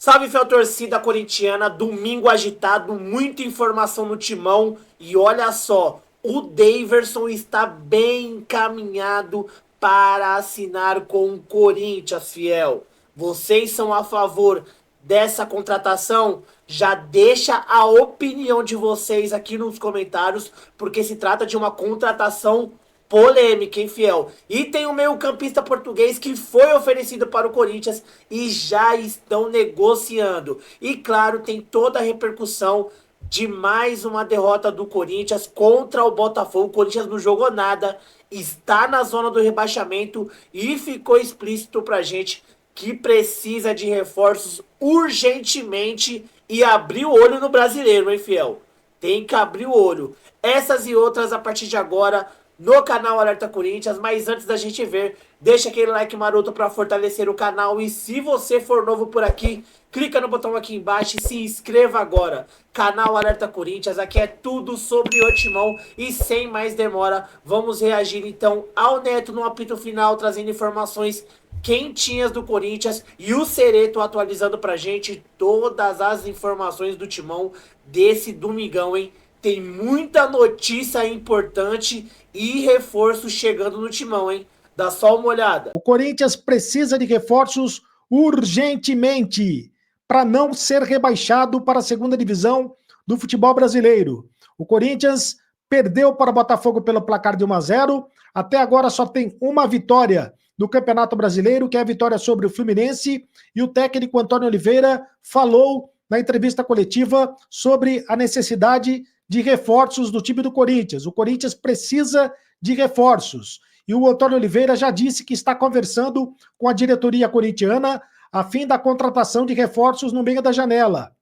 Salve, fiel torcida corintiana, domingo agitado, muita informação no timão e olha só, o Daverson está bem encaminhado para assinar com o Corinthians, fiel. Vocês são a favor dessa contratação? Já deixa a opinião de vocês aqui nos comentários, porque se trata de uma contratação polêmica, hein, fiel? E tem o meio-campista português que foi oferecido para o Corinthians e já estão negociando. E claro, tem toda a repercussão de mais uma derrota do Corinthians contra o Botafogo. O Corinthians não jogou nada, está na zona do rebaixamento e ficou explícito pra gente que precisa de reforços urgentemente e abrir o olho no brasileiro, hein, fiel? Tem que abrir o olho. Essas e outras a partir de agora no canal Alerta Corinthians. Mas antes da gente ver, deixa aquele like maroto para fortalecer o canal. E se você for novo por aqui, clica no botão aqui embaixo e se inscreva agora. Canal Alerta Corinthians, aqui é tudo sobre o Timão. E sem mais demora, vamos reagir então ao Neto no apito final, trazendo informações quentinhas do Corinthians e o Cereto atualizando pra gente todas as informações do Timão desse domingão, hein? Tem muita notícia importante e reforço chegando no Timão, hein? Dá só uma olhada. O Corinthians precisa de reforços urgentemente para não ser rebaixado para a segunda divisão do futebol brasileiro. O Corinthians perdeu para o Botafogo pelo placar de 1-0. Até agora só tem uma vitória do Campeonato Brasileiro, que é a vitória sobre o Fluminense. E o técnico Antônio Oliveira falou na entrevista coletiva sobre a necessidade de reforços do time do Corinthians. O Corinthians precisa de reforços. E o Antônio Oliveira já disse que está conversando com a diretoria corintiana a fim da contratação de reforços no meio da janela.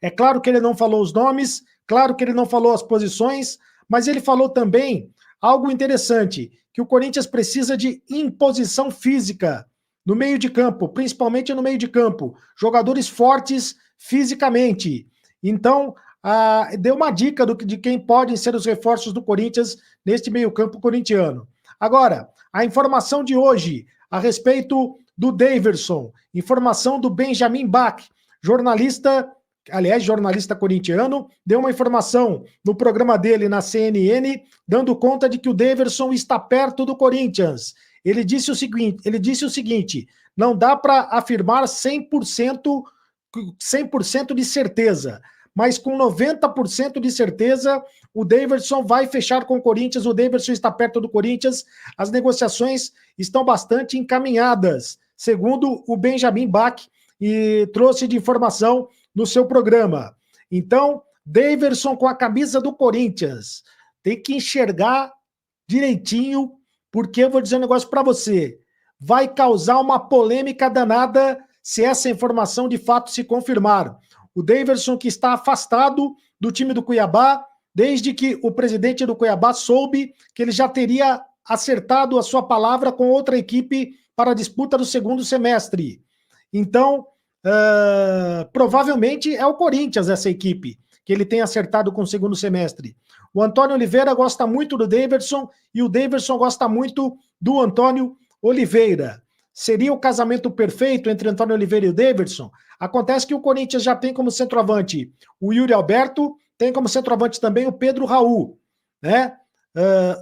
É claro que ele não falou os nomes, claro que ele não falou as posições, mas ele falou também algo interessante, que o Corinthians precisa de imposição física no meio de campo, principalmente no meio de campo. Jogadores fortes fisicamente. Então, deu uma dica de quem podem ser os reforços do Corinthians neste meio-campo corintiano. Agora, a informação de hoje a respeito do Daverson, informação do Benjamin Bach, jornalista corintiano, deu uma informação no programa dele na CNN, dando conta de que o Daverson está perto do Corinthians. Ele disse o seguinte, não dá para afirmar 100% de certeza, mas com 90% de certeza, o Daverson vai fechar com o Corinthians, o Daverson está perto do Corinthians, as negociações estão bastante encaminhadas, segundo o Benjamin Bach, e trouxe de informação no seu programa. Então, Daverson com a camisa do Corinthians, tem que enxergar direitinho, porque eu vou dizer um negócio para você, vai causar uma polêmica danada se essa informação de fato se confirmar. O Daverson que está afastado do time do Cuiabá, desde que o presidente do Cuiabá soube que ele já teria acertado a sua palavra com outra equipe para a disputa do segundo semestre. Então, provavelmente é o Corinthians essa equipe, que ele tem acertado com o segundo semestre. O Antônio Oliveira gosta muito do Daverson e o Daverson gosta muito do Antônio Oliveira. Seria o casamento perfeito entre Antônio Oliveira e o Daverson? Acontece que o Corinthians já tem como centroavante o Yuri Alberto, tem como centroavante também o Pedro Raul, né?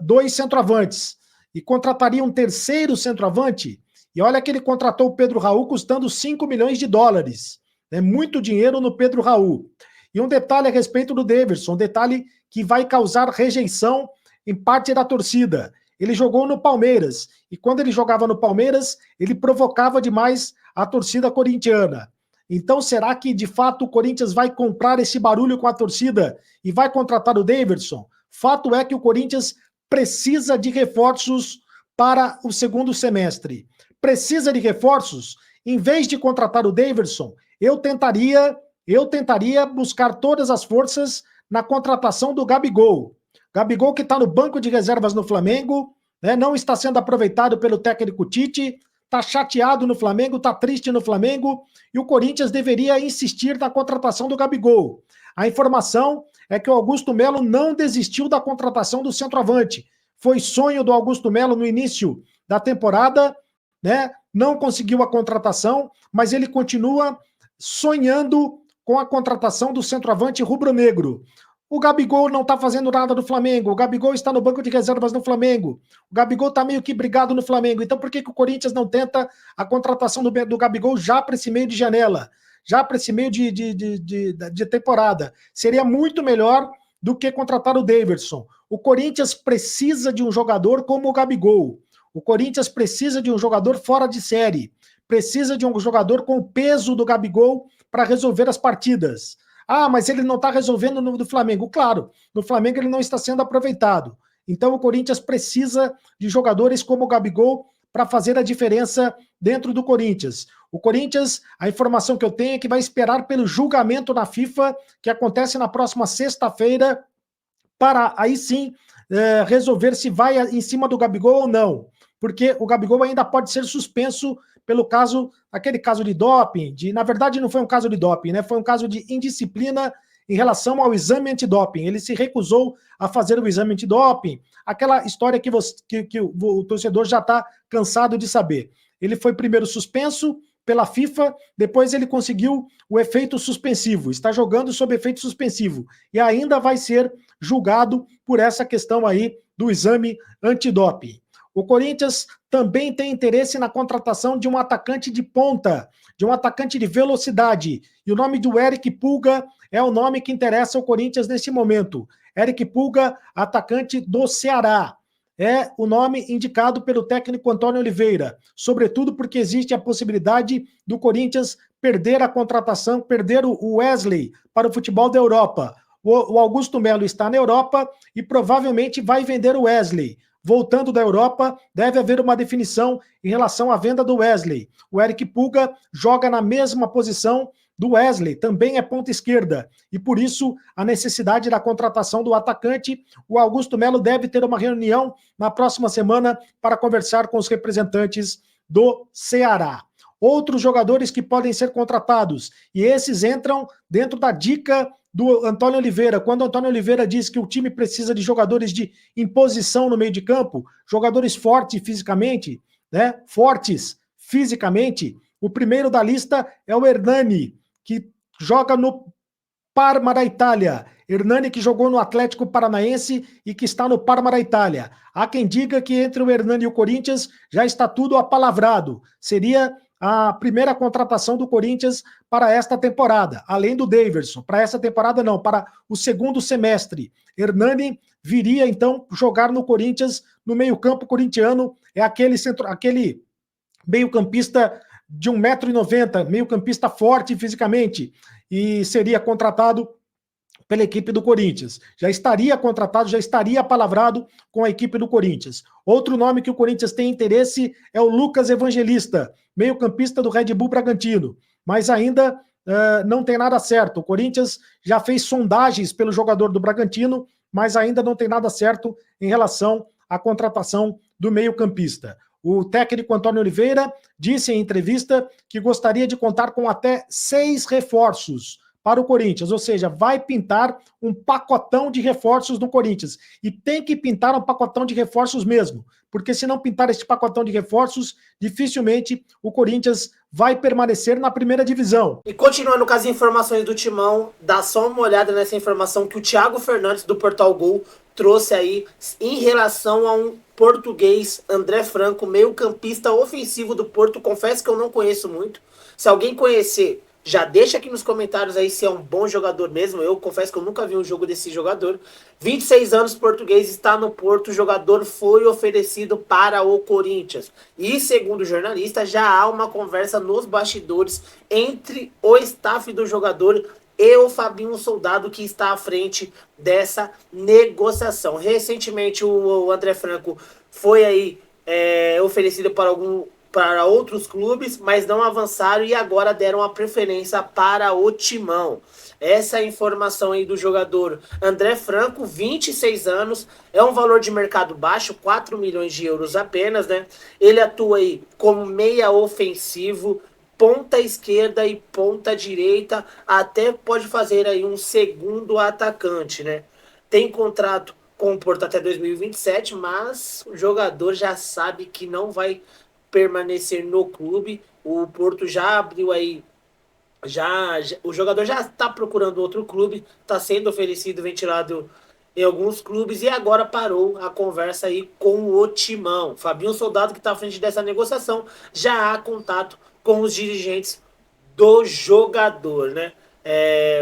Dois centroavantes. E contrataria um terceiro centroavante, e olha que ele contratou o Pedro Raul custando 5 milhões de dólares. É muito dinheiro no Pedro Raul. E um detalhe a respeito do Daverson, um detalhe que vai causar rejeição em parte da torcida. Ele jogou no Palmeiras, e quando ele jogava no Palmeiras, ele provocava demais a torcida corintiana. Então, será que, de fato, o Corinthians vai comprar esse barulho com a torcida e vai contratar o Daverson? Fato é que o Corinthians precisa de reforços para o segundo semestre. Precisa de reforços? Em vez de contratar o Daverson, eu tentaria buscar todas as forças na contratação do Gabigol. Gabigol que está no banco de reservas no Flamengo, né, não está sendo aproveitado pelo técnico Tite, está chateado no Flamengo, está triste no Flamengo, e o Corinthians deveria insistir na contratação do Gabigol. A informação é que o Augusto Melo não desistiu da contratação do centroavante. Foi sonho do Augusto Melo no início da temporada, né? Não conseguiu a contratação, mas ele continua sonhando com a contratação do centroavante rubro-negro. O Gabigol não está fazendo nada no Flamengo. O Gabigol está no banco de reservas no Flamengo. O Gabigol está meio que brigado no Flamengo. Então por que o Corinthians não tenta a contratação do Gabigol já para esse meio de janela? Já para esse meio de temporada? Seria muito melhor do que contratar o Daverson. O Corinthians precisa de um jogador como o Gabigol. O Corinthians precisa de um jogador fora de série. Precisa de um jogador com o peso do Gabigol para resolver as partidas. Ah, mas ele não está resolvendo no do Flamengo. Claro, no Flamengo ele não está sendo aproveitado. Então o Corinthians precisa de jogadores como o Gabigol para fazer a diferença dentro do Corinthians. O Corinthians, a informação que eu tenho é que vai esperar pelo julgamento na FIFA, que acontece na próxima sexta-feira, para aí sim resolver se vai em cima do Gabigol ou não. Porque o Gabigol ainda pode ser suspenso pelo caso, aquele caso de doping, na verdade não foi um caso de doping, né? Foi um caso de indisciplina em relação ao exame antidoping. Ele se recusou a fazer o exame antidoping, aquela história que o torcedor já está cansado de saber. Ele foi primeiro suspenso pela FIFA, depois ele conseguiu o efeito suspensivo, está jogando sob efeito suspensivo e ainda vai ser julgado por essa questão aí do exame antidoping. O Corinthians também tem interesse na contratação de um atacante de ponta, de um atacante de velocidade. E o nome do Eric Pulga é o nome que interessa ao Corinthians nesse momento. Eric Pulga, atacante do Ceará. É o nome indicado pelo técnico Antônio Oliveira, sobretudo porque existe a possibilidade do Corinthians perder a contratação, perder o Wesley para o futebol da Europa. O Augusto Melo está na Europa e provavelmente vai vender o Wesley. Voltando da Europa, deve haver uma definição em relação à venda do Wesley. O Eric Pulga joga na mesma posição do Wesley, também é ponta esquerda, e por isso a necessidade da contratação do atacante. O Augusto Melo deve ter uma reunião na próxima semana para conversar com os representantes do Ceará. Outros jogadores que podem ser contratados, e esses entram dentro da dica do Antônio Oliveira. Quando o Antônio Oliveira diz que o time precisa de jogadores de imposição no meio de campo, jogadores fortes fisicamente, né? Fortes fisicamente, o primeiro da lista é o Hernani, que joga no Parma da Itália. Hernani que jogou no Atlético Paranaense e que está no Parma da Itália. Há quem diga que entre o Hernani e o Corinthians já está tudo apalavrado. Seria a primeira contratação do Corinthians para esta temporada, além do Daverson. Para essa temporada não, para o segundo semestre. Hernani viria então jogar no Corinthians, no meio-campo corintiano, é aquele meio-campista de 1,90 m, meio-campista forte fisicamente, e seria contratado pela equipe do Corinthians. Já estaria contratado, já estaria apalavrado com a equipe do Corinthians. Outro nome que o Corinthians tem interesse é o Lucas Evangelista, meio-campista do Red Bull Bragantino, mas ainda não tem nada certo. O Corinthians já fez sondagens pelo jogador do Bragantino, mas ainda não tem nada certo em relação à contratação do meio-campista. O técnico Antônio Oliveira disse em entrevista que gostaria de contar com até 6 reforços para o Corinthians, ou seja, vai pintar um pacotão de reforços no Corinthians. E tem que pintar um pacotão de reforços mesmo, porque se não pintar este pacotão de reforços, dificilmente o Corinthians vai permanecer na primeira divisão. E continuando com as informações do Timão, dá só uma olhada nessa informação que o Thiago Fernandes, do Portal Gol, trouxe aí em relação a um português, André Franco, meio-campista ofensivo do Porto. Confesso que eu não conheço muito. Se alguém conhecer, já deixa aqui nos comentários aí se é um bom jogador mesmo. Eu confesso que eu nunca vi um jogo desse jogador. 26 anos, português, está no Porto. O jogador foi oferecido para o Corinthians. E, segundo o jornalista, já há uma conversa nos bastidores entre o staff do jogador e o Fabinho Soldado, que está à frente dessa negociação. Recentemente, o André Franco foi aí oferecido para outros clubes, mas não avançaram e agora deram a preferência para o Timão. Essa é a informação aí do jogador André Franco, 26 anos, é um valor de mercado baixo, 4 milhões de euros apenas, né? Ele atua aí como meia ofensivo, ponta esquerda e ponta direita, até pode fazer aí um segundo atacante, né? Tem contrato com o Porto até 2027, mas o jogador já sabe que não vai permanecer no clube. O Porto já abriu aí O jogador já está procurando outro clube, está sendo oferecido, ventilado em alguns clubes e agora parou a conversa aí com o Timão. Fabinho Soldado, que está à frente dessa negociação, já há contato com os dirigentes do jogador, né?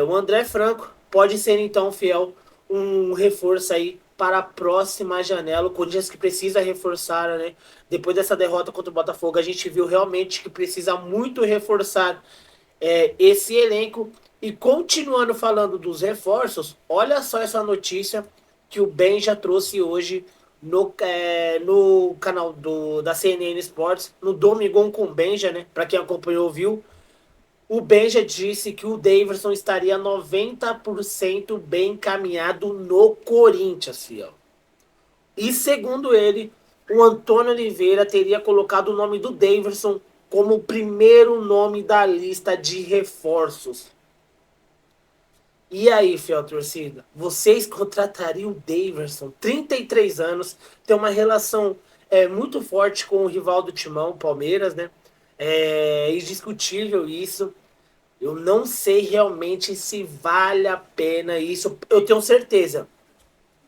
O André Franco pode ser então, Fiel, um reforço aí para a próxima janela. O Corinthians que precisa reforçar, né? Depois dessa derrota contra o Botafogo, a gente viu realmente que precisa muito reforçar esse elenco. E continuando falando dos reforços, olha só essa notícia que o Ben já trouxe hoje no canal da CNN Sports, no Domingão com Benja, né? Para quem acompanhou, viu. O Benja disse que o Daverson estaria 90% bem encaminhado no Corinthians, fiel. E segundo ele, o Antônio Oliveira teria colocado o nome do Daverson como o primeiro nome da lista de reforços. E aí, fiel torcida, vocês contratariam o Daverson, 33 anos, tem uma relação muito forte com o rival do Timão, o Palmeiras, né? É indiscutível isso. Eu não sei realmente se vale a pena isso. Eu tenho certeza.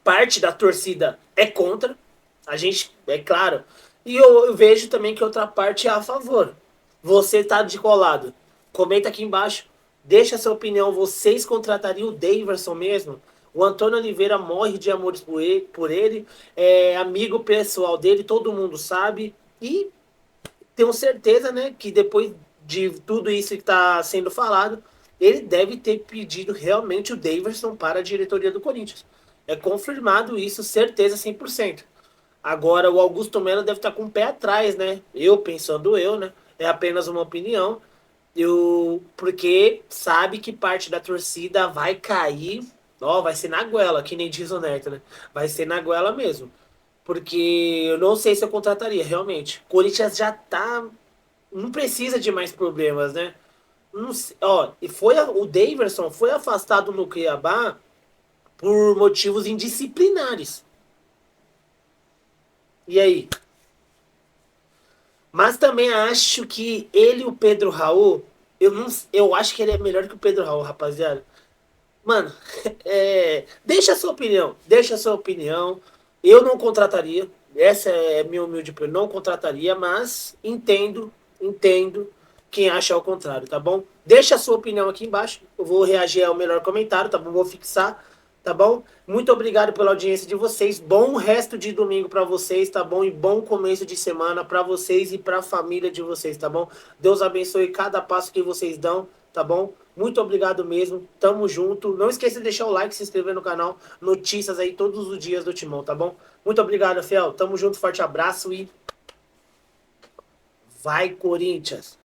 Parte da torcida é contra. A gente, é claro. E eu vejo também que outra parte é a favor. Você tá de colado. Comenta aqui embaixo. Deixa a sua opinião. Vocês contratariam o Daverson mesmo? O Antônio Oliveira morre de amores por ele. É amigo pessoal dele, todo mundo sabe. E tenho certeza, né, que depois de tudo isso que está sendo falado, ele deve ter pedido realmente o Daverson para a diretoria do Corinthians. É confirmado isso, certeza 100%. Agora, o Augusto Melo deve estar com o pé atrás, né? Pensando eu, né? É apenas uma opinião. Porque sabe que parte da torcida vai cair. Ó, vai ser na goela, que nem diz o Neto, né? Vai ser na goela mesmo. Porque eu não sei se eu contrataria, realmente. Corinthians já tá. Não precisa de mais problemas, né? Não sei, ó, o Daverson foi afastado no Cuiabá por motivos indisciplinares. E aí? Mas também acho que ele e o Pedro Raul, eu acho que ele é melhor que o Pedro Raul, rapaziada. Mano, deixa a sua opinião. Deixa a sua opinião. Eu não contrataria. Essa é a minha humilde opinião. Não contrataria, mas entendo quem acha ao contrário, tá bom? Deixa a sua opinião aqui embaixo. Eu vou reagir ao melhor comentário, tá bom? Vou fixar, tá bom? Muito obrigado pela audiência de vocês. Bom resto de domingo para vocês, tá bom? E bom começo de semana para vocês e para a família de vocês, tá bom? Deus abençoe cada passo que vocês dão, tá bom? Muito obrigado mesmo. Tamo junto. Não esqueça de deixar o like, se inscrever no canal. Notícias aí todos os dias do Timão, tá bom? Muito obrigado, Fiel. Tamo junto. Forte abraço e vai, Corinthians!